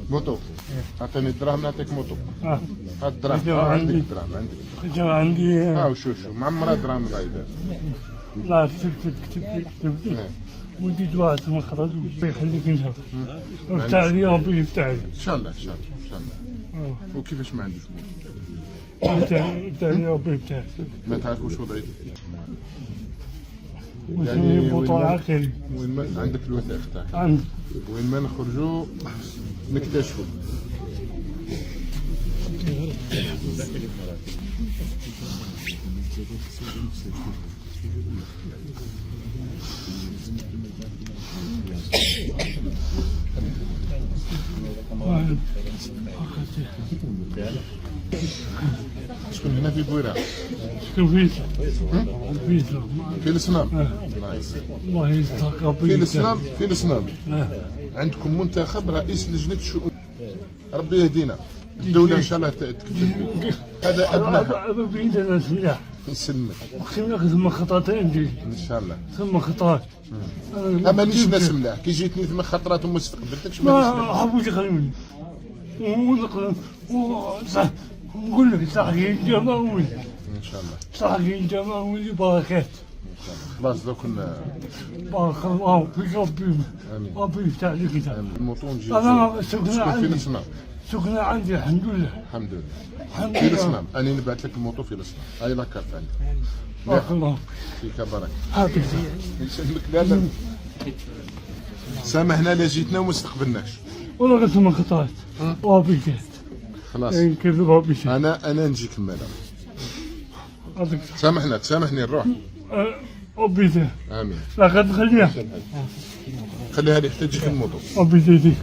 موتو اعطيني الدراهم نعطيك موتو. اه هاد الدراهم عندك الدراهم عندك. جا عندي ها شوف معمرها دراهم رايده. لا كتبت وديت واحد من خرج ويخليك انت افتح لي ربي يفتح لي ان شاء الله ان شاء الله ان شاء الله. وكيفاش ما عندوش افتح لي ربي يفتح لي ما تعرف واش وضعيتك؟ وسمي بطول عقلي وين ما عندك الوثائق تاعك عندي وين ما نخرجوا نكتشفوا. شكون هنا في بويرة؟ شكون فيزا؟ فيزا في الصنام. نايس. الله يستر في الصنام في الصنام. اه عندكم منتخب رئيس لجنة الشؤون. ربي يهدينا. الدولة إن شاء الله تكتب به. هذا أبنائها. بعيد عن السلاح يسلمك. خلينا ثم خطرتين جي إن شاء الله. ثم خطرات مانيش ناس ملاح كي جيتني ثم خطرات وما استقبلتكش ما مانيش حبوش يخلوني نقول لك صاحبي الجماوي ان شاء الله. صاحبي الجماوي بركات خلاص دوك بارك الله فيك ربي امين. ربي يفتح لك كتاب الموطون جي انا سكنة في عندي الصنام. سكنة عندي الحمد لله الحمد لله. الحمد في لله الصنام انا نبعث لك الموطو في الصنام. هاي لا كارت عندي. بارك الله فيك بركه. هاتي نسلمك. لا لا سامحنا لا جيتنا وما استقبلناش. والله قلت ثم خطرات ربي جات خلاص كيف ربي شاء انا نجيك المالا. تسامحني نروح. ربي يزيد امين. لا قد خليها خليها لي حتى تجيك الموطو. ربي يزيدك